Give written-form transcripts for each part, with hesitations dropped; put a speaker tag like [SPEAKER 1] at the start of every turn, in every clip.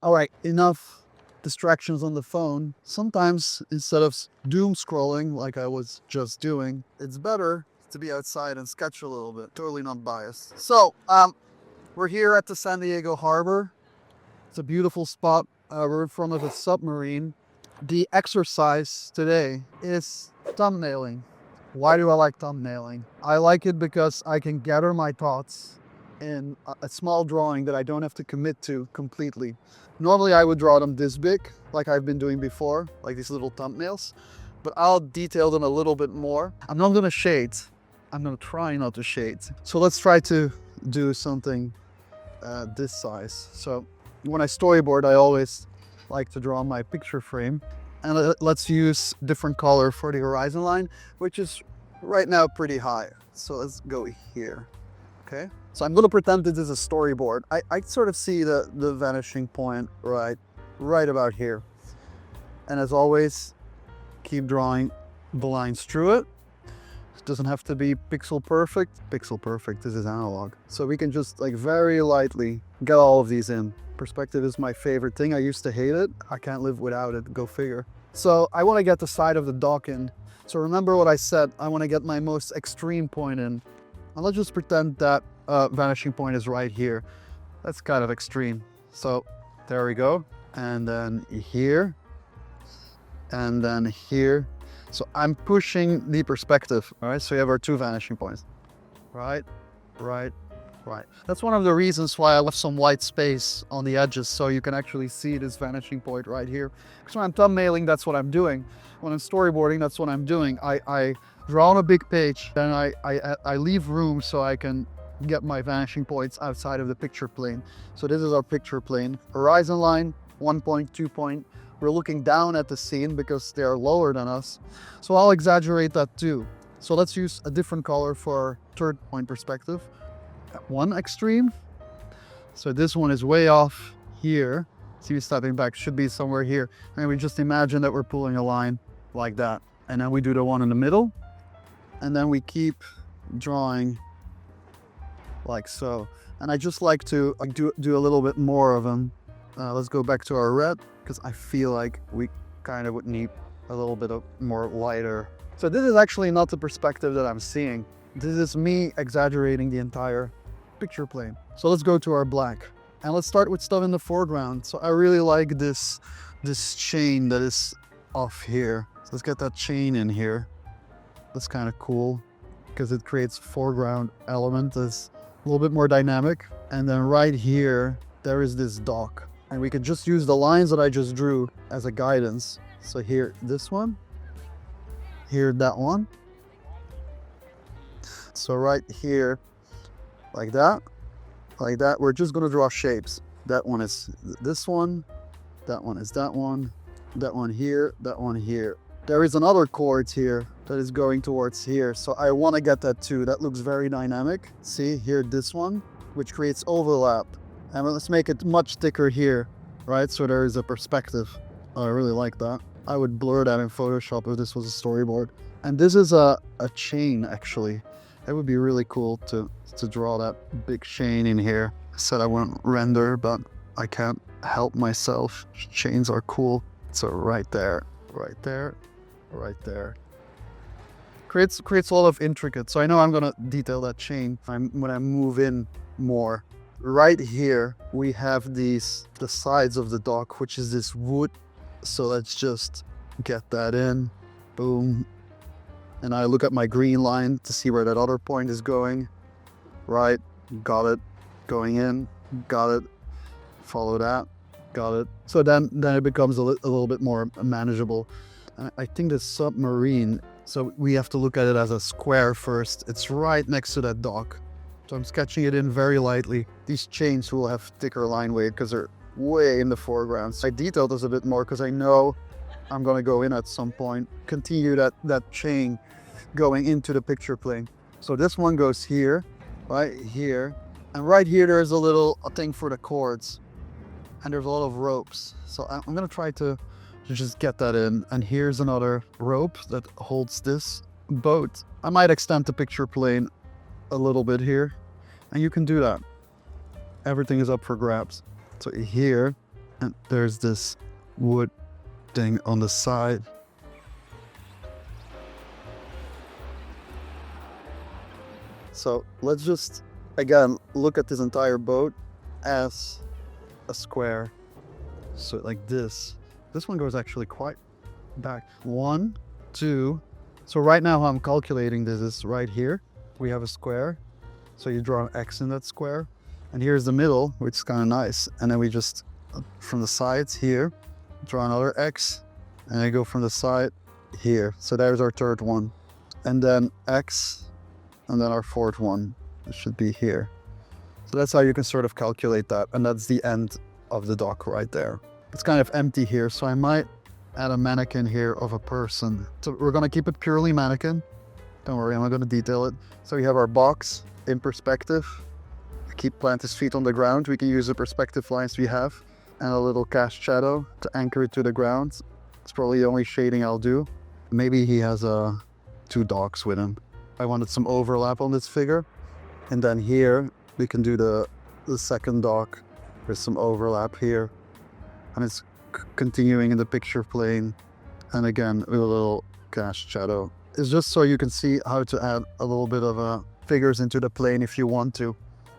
[SPEAKER 1] All right, enough distractions on the phone. Sometimes instead of doom scrolling like I was just doing, it's better to be outside and sketch a little bit. Totally not biased. So, we're here at the San Diego Harbor. It's a beautiful spot. We're in front of a submarine. The exercise today is thumbnailing. Why do I like thumbnailing? I like it because I can gather my thoughts in a small drawing that I don't have to commit to completely. Normally I would draw them this big, like I've been doing before, like these little thumbnails, but I'll detail them a little bit more. I'm not gonna shade. I'm gonna try not to shade. So let's try to do something this size. So when I storyboard, I always like to draw my picture frame. And let's use different color for the horizon line, which is right now pretty high. So let's go here, okay? So I'm gonna pretend this is a storyboard. I sort of see the vanishing point right about here. And as always, keep drawing the lines through it. It doesn't have to be pixel perfect. Pixel perfect, this is analog. So we can just like very lightly get all of these in. Perspective is my favorite thing. I used to hate it. I can't live without it, go figure. So I want to get the side of the dock in. So remember what I said, I want to get my most extreme point in. And let's just pretend that vanishing point is right here. That's kind of extreme. So there we go. And then here, and then here. So I'm pushing the perspective, all right? So you have our two vanishing points, right, right, right. That's one of the reasons why I left some white space on the edges so you can actually see this vanishing point right here. Because when I'm thumbnailing, that's what I'm doing. When I'm storyboarding, that's what I'm doing. I draw on a big page, then I leave room so I can get my vanishing points outside of the picture plane. So this is our picture plane. Horizon line, 1 point, 2 point. We're looking down at the scene because they are lower than us. So I'll exaggerate that too. So let's use a different color for third point perspective. One extreme. So this one is way off here. See, stepping back should be somewhere here. And we just imagine that we're pulling a line like that. And then we do the one in the middle. And then we keep drawing like so. And I just like to do a little bit more of them. Let's go back to our red, because I feel like we kind of would need a little bit of more lighter. So this is actually not the perspective that I'm seeing. This is me exaggerating the entire picture plane. So let's go to our black. And let's start with stuff in the foreground. So I really like this chain that is off here. So let's get that chain in here. That's kind of cool because it creates a foreground element that's a little bit more dynamic. And then right here, there is this dock. And we can just use the lines that I just drew as a guidance. So here, this one. Here, that one. So right here, like that. Like that. We're just going to draw shapes. That one is this one. That one is that one. That one here. That one here. There is another chord here that is going towards here. So I want to get that too. That looks very dynamic. See, here, this one, which creates overlap. And let's make it much thicker here, right? So there is a perspective. Oh, I really like that. I would blur that in Photoshop if this was a storyboard. And this is a chain, actually. It would be really cool to draw that big chain in here. I said I won't render, but I can't help myself. Chains are cool. So right there, right there, right there. Creates a lot of intricate. So I know I'm gonna detail that chain when I move in more. Right here, we have the sides of the dock, which is this wood. So let's just get that in. Boom. And I look at my green line to see where that other point is going. Right, got it. Going in, got it. Follow that, got it. So then it becomes a little bit more manageable. I think the submarine, so we have to look at it as a square first. It's right next to that dock. So I'm sketching it in very lightly. These chains will have thicker line weight because they're way in the foreground. So I detailed this a bit more because I know I'm going to go in at some point. Continue that chain going into the picture plane. So this one goes here, right here. And right here, there's a thing for the chords. And there's a lot of ropes. So I'm going to try to just get that in. And here's another rope that holds this boat. I might extend the picture plane a little bit here, and you can do that. Everything is up for grabs. So here, And there's this wood thing on the side. So let's just, again, look at this entire boat as a square. So like this. This one goes actually quite back. 1, 2. So right now how I'm calculating this is right here. We have a square. So you draw an X in that square. And here's the middle, which is kind of nice. And then we just, from the sides here, draw another X. And I go from the side here. So there's our third one. And then X. And then our fourth one. It should be here. So that's how you can sort of calculate that. And that's the end of the dock right there. It's kind of empty here. So I might add a mannequin here of a person. So we're going to keep it purely mannequin. Don't worry, I'm not going to detail it. So we have our box in perspective. Keep plant his feet on the ground. We can use the perspective lines we have and a little cast shadow to anchor it to the ground. It's probably the only shading I'll do. Maybe he has 2 dogs with him. I wanted some overlap on this figure. And then here we can do the second dog with some overlap here. And it's continuing in the picture plane. And again, with a little cast shadow. It's just so you can see how to add a little bit of figures into the plane if you want to.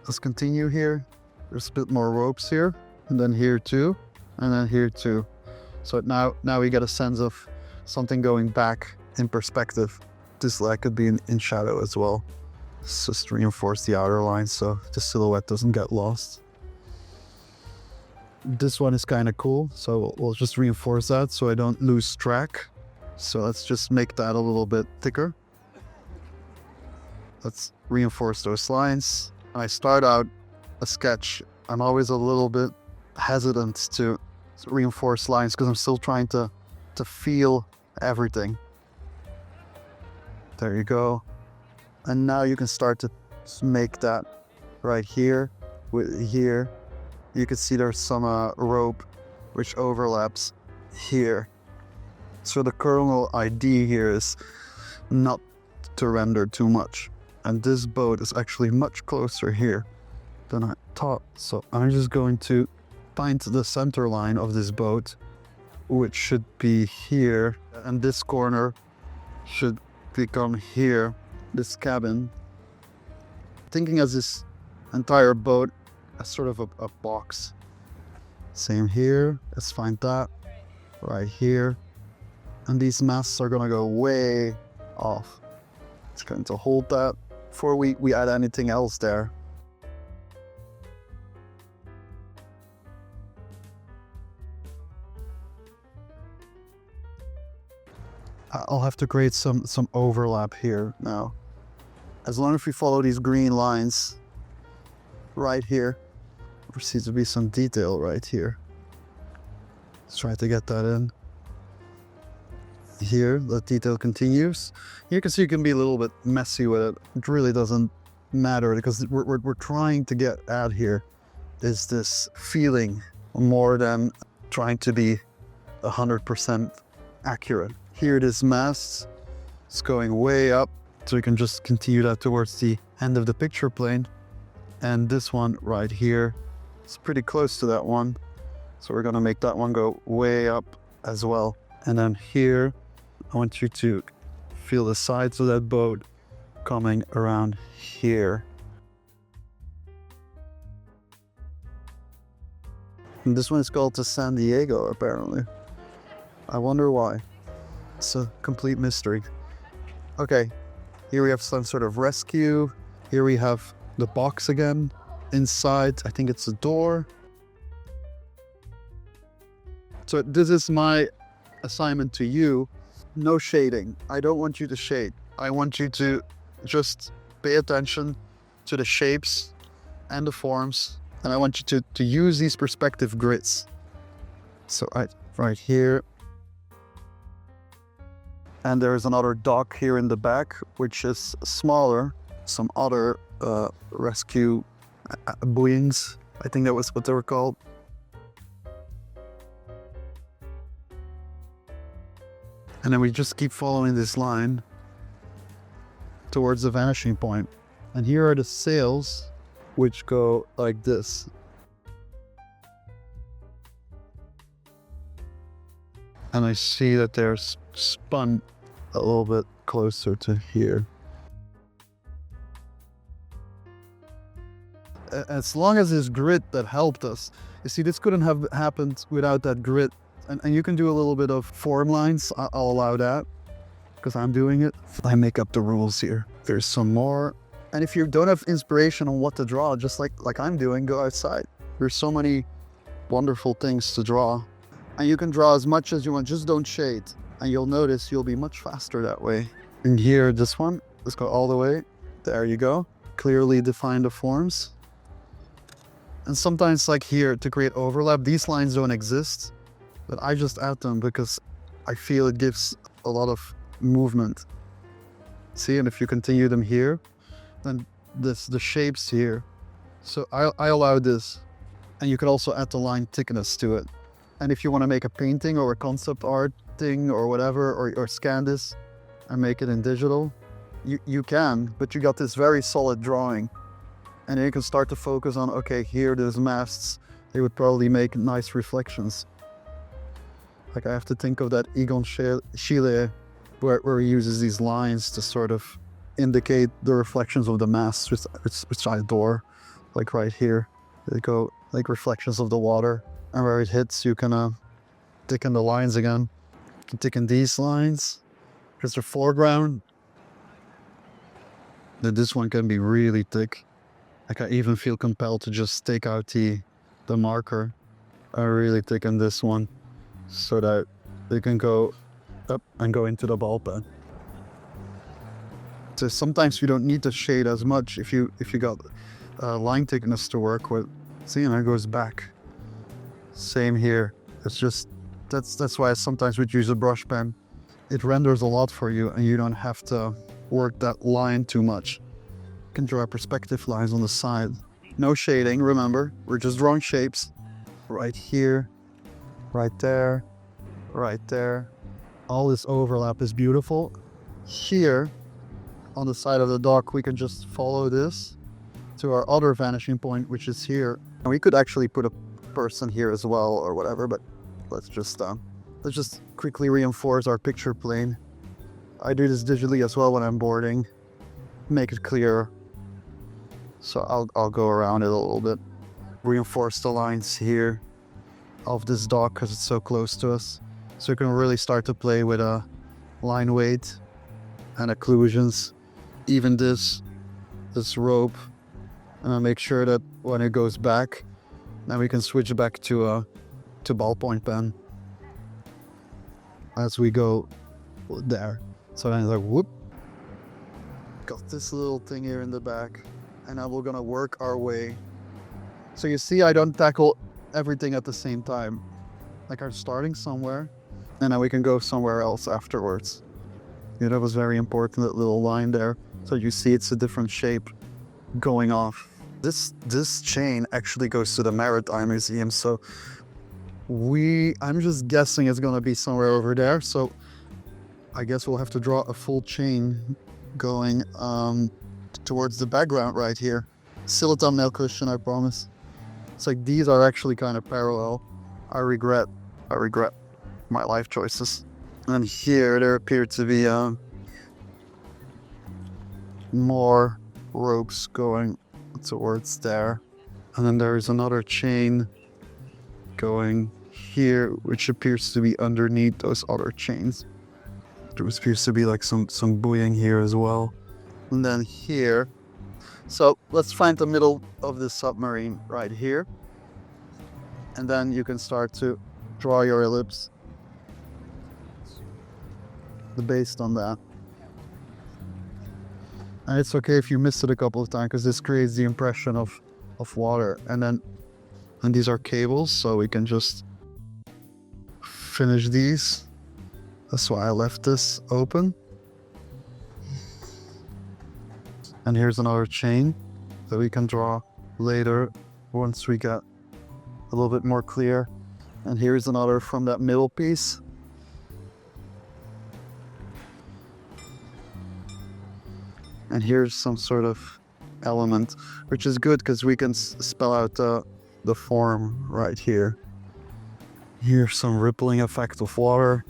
[SPEAKER 1] Let's continue here. There's a bit more ropes here, and then here too, and then here too. So now we get a sense of something going back in perspective. This leg could be in shadow as well. Let's just reinforce the outer line so the silhouette doesn't get lost. This one is kind of cool, so we'll just reinforce that so I don't lose track. So let's just make that a little bit thicker. Let's reinforce those lines. When I start out a sketch, I'm always a little bit hesitant to reinforce lines because I'm still trying to feel everything. There you go. And now you can start to make that right here with here. You can see there's some rope which overlaps here. So the kernel idea here is not to render too much. And this boat is actually much closer here than I thought. So I'm just going to find the center line of this boat, which should be here. And this corner should become here, this cabin. Thinking as this entire boat as sort of a box. Same here, let's find that right here. And these masts are gonna go way off. It's going to hold that before we add anything else there. I'll have to create some overlap here now. As long as we follow these green lines right here, there seems to be some detail right here. Let's try to get that in. Here, the detail continues. You can see you can be a little bit messy with it. It really doesn't matter because we're trying to get at here is this feeling more than trying to be 100% accurate. Here it is mast. It's going way up, so you can just continue that towards the end of the picture plane. And this one right here, it's pretty close to that one. So we're gonna make that one go way up as well. And then here, I want you to feel the sides of that boat coming around here. And this one is called the San Diego, apparently. I wonder why. It's a complete mystery. Okay, here we have some sort of rescue. Here we have the box again. Inside, I think it's a door. So this is my assignment to you. No shading. I don't want you to shade. I want you to just pay attention to the shapes and the forms. And I want you to use these perspective grids. So right here. And there's another dock here in the back, which is smaller. Some other rescue buoys. I think that was what they were called. And then we just keep following this line towards the vanishing point. And here are the sails, which go like this. And I see that they're spun a little bit closer to here. As long as this grit that helped us, you see, this couldn't have happened without that grit. And you can do a little bit of form lines. I'll allow that because I'm doing it. I make up the rules here. There's some more. And if you don't have inspiration on what to draw, just like I'm doing, go outside. There's so many wonderful things to draw. And you can draw as much as you want, just don't shade. And you'll notice you'll be much faster that way. And here, this one, let's go all the way. There you go. Clearly define the forms. And sometimes like here, to create overlap, these lines don't exist, but I just add them because I feel it gives a lot of movement. See, and if you continue them here, then the shapes here. So I allow this. And you can also add the line thickness to it. And if you want to make a painting or a concept art thing or whatever, or scan this and make it in digital, you can, but you got this very solid drawing. And then you can start to focus on, okay, here there's masts. They would probably make nice reflections. Like I have to think of that Egon Schiele, where he uses these lines to sort of indicate the reflections of the masts, which I adore. Like right here, they go like reflections of the water. And where it hits, you can thicken the lines again. You can thicken these lines because they're foreground. Then this one can be really thick. Like I even feel compelled to just take out the marker. I really thicken this one so that they can go up and go into the ball pen. So sometimes you don't need to shade as much if you got line thickness to work with. See, and it goes back. Same here. It's just that's why I sometimes would use a brush pen. It renders a lot for you, and you don't have to work that line too much. You can draw perspective lines on the side. No shading, remember. We're just drawing shapes. Right here, right there, right there. All this overlap is beautiful. Here, on the side of the dock, we can just follow this to our other vanishing point, which is here. And we could actually put a person here as well or whatever, but let's just quickly reinforce our picture plane. I do this digitally as well when I'm boarding, make it clear. So I'll go around it a little bit, reinforce the lines here of this dock because it's so close to us. So you can really start to play with a line weight and occlusions. Even this rope, and make sure that when it goes back, then we can switch back to ballpoint pen as we go there. So then it's like whoop, got this little thing here in the back, and now we're gonna work our way. So you see, I don't tackle everything at the same time. Like I'm starting somewhere, and then we can go somewhere else afterwards. Yeah, that was very important, that little line there. So you see it's a different shape going off. This chain actually goes to the Maritime Museum, so I'm just guessing it's gonna be somewhere over there. So I guess we'll have to draw a full chain going towards the background right here. Silicone nail cushion, I promise. It's like these are actually kind of parallel. I regret my life choices. And here there appear to be more ropes going towards there. And then there is another chain going here, which appears to be underneath those other chains. There appears to be like some buoying here as well. And then here. So let's find the middle of the submarine right here. And then you can start to draw your ellipse based on that. And it's okay if you missed it a couple of times because this creates the impression of water. And these are cables, so we can just finish these. That's why I left this open. And here's another chain that we can draw later once we get a little bit more clear. And here's another from that middle piece. And here's some sort of element, which is good because we can spell out the form right here. Here, some rippling effect of water.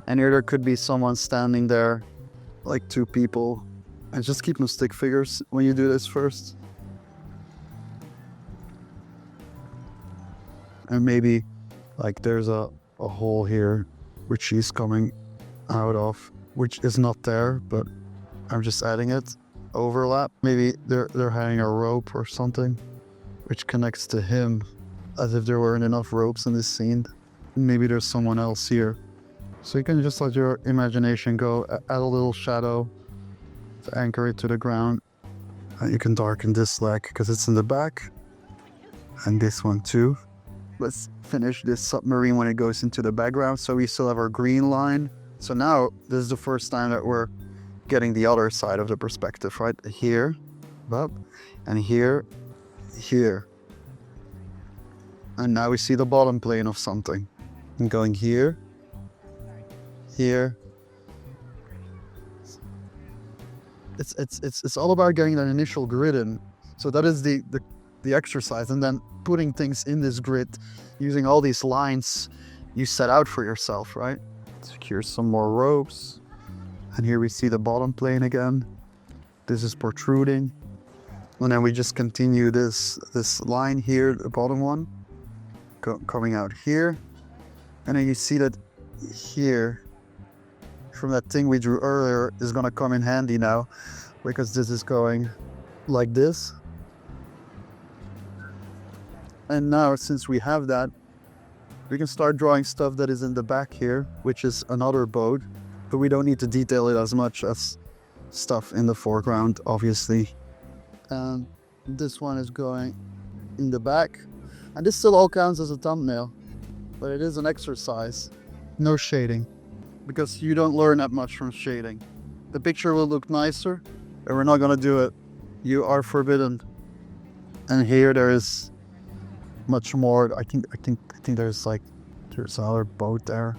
[SPEAKER 1] And here there could be someone standing there, like 2 people. And just keep them stick figures when you do this first. And maybe like there's a hole here which she's coming out of, which is not there, but I'm just adding it. Overlap. Maybe they're hanging a rope or something which connects to him, as if there weren't enough ropes in this scene. Maybe there's someone else here. So you can just let your imagination go, add a little shadow to anchor it to the ground. And you can darken this leg because it's in the back, and this one too. Let's finish this submarine when it goes into the background. So we still have our green line. So now this is the first time that we're getting the other side of the perspective, right? Here, up, and here, here. And now we see the bottom plane of something. And going here, here. It's all about getting that initial grid in. So that is the exercise, and then putting things in this grid using all these lines you set out for yourself, right? Secure some more ropes. And here we see the bottom plane again. This is protruding. And then we just continue this line here, the bottom one, coming out here. And then you see that here, from that thing we drew earlier, is gonna come in handy now, because this is going like this. And now, since we have that, we can start drawing stuff that is in the back here, which is another boat, but we don't need to detail it as much as stuff in the foreground, obviously. And this one is going in the back. And this still all counts as a thumbnail, but it is an exercise. No shading, because you don't learn that much from shading. The picture will look nicer, and we're not gonna do it. You are forbidden. And here there is much more. I think there's another boat there,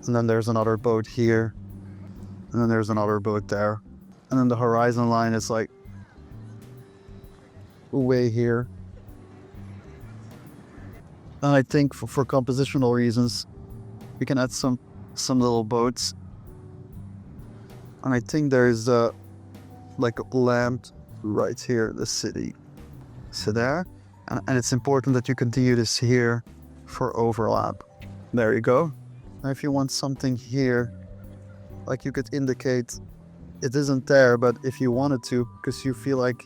[SPEAKER 1] and then there's another boat here, and then there's another boat there, and then the horizon line is like way here. And I think for compositional reasons, we can add some little boats. And I think there's like a lamp right here, the city. So there. And it's important that you continue this here for overlap. There you go. Now if you want something here, like you could indicate it isn't there, but if you wanted to, because you feel like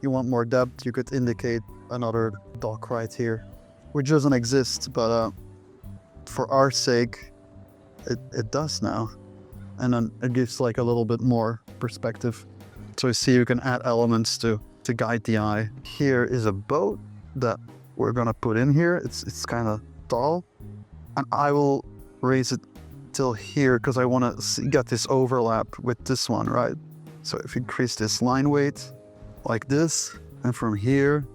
[SPEAKER 1] you want more depth, you could indicate another dock right here, which doesn't exist, but for our sake, it does now. And then it gives like a little bit more perspective. So you see you can add elements to guide the eye. Here is a boat that we're gonna put in here. It's kind of tall, and I will raise it till here because I want to get this overlap with this one, right? So if you increase this line weight like this, and from here,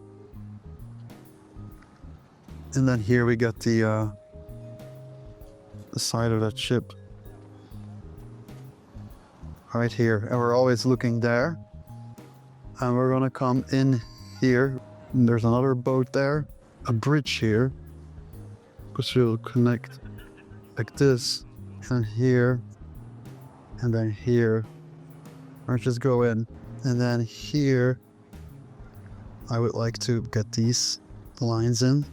[SPEAKER 1] and then here we get the side of that ship right here, and we're always looking there, and we're gonna come in here. And there's another boat there, a bridge here, because you'll connect like this, and here, and then here, or just go in. And then here, I would like to get these lines in.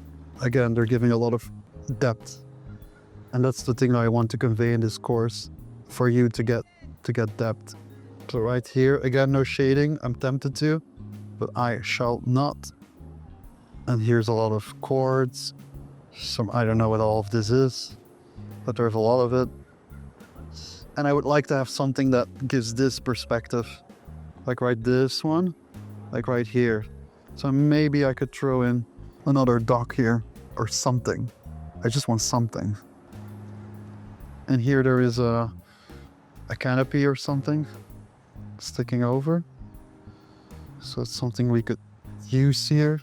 [SPEAKER 1] Again, they're giving a lot of depth, and that's the thing that I want to convey in this course, for you to get depth. So right here, again, no shading. I'm tempted to, but I shall not. And here's a lot of chords. I don't know what all of this is, but there's a lot of it. And I would like to have something that gives this perspective, like right this one, like right here. So maybe I could throw in another dock here or something. I just want something. And here there is a canopy or something sticking over. So it's something we could use here.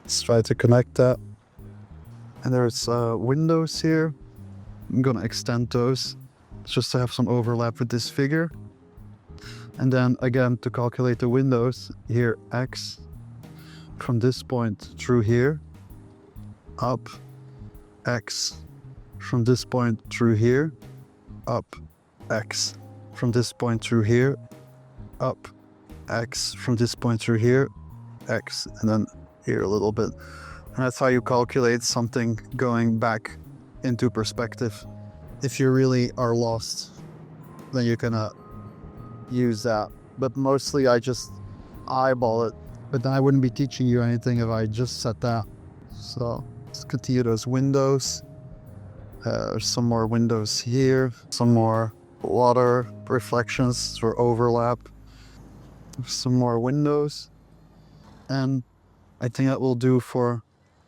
[SPEAKER 1] Let's try to connect that. And there's windows here. I'm gonna extend those just to have some overlap with this figure. And then again, to calculate the windows, here X, from this point through here, up, X from this point through here, up, X from this point through here, up, X from this point through here, X, and then here a little bit. And that's how you calculate something going back into perspective. If you really are lost, then you can use that. But mostly I just eyeball it. But then I wouldn't be teaching you anything if I just set that. So let's continue those windows. There's some more windows here, some more water reflections or overlap. Some more windows. And I think that will do for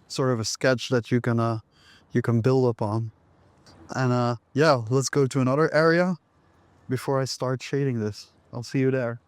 [SPEAKER 1] sort of a sketch that you can build upon. And yeah, let's go to another area before I start shading this. I'll see you there.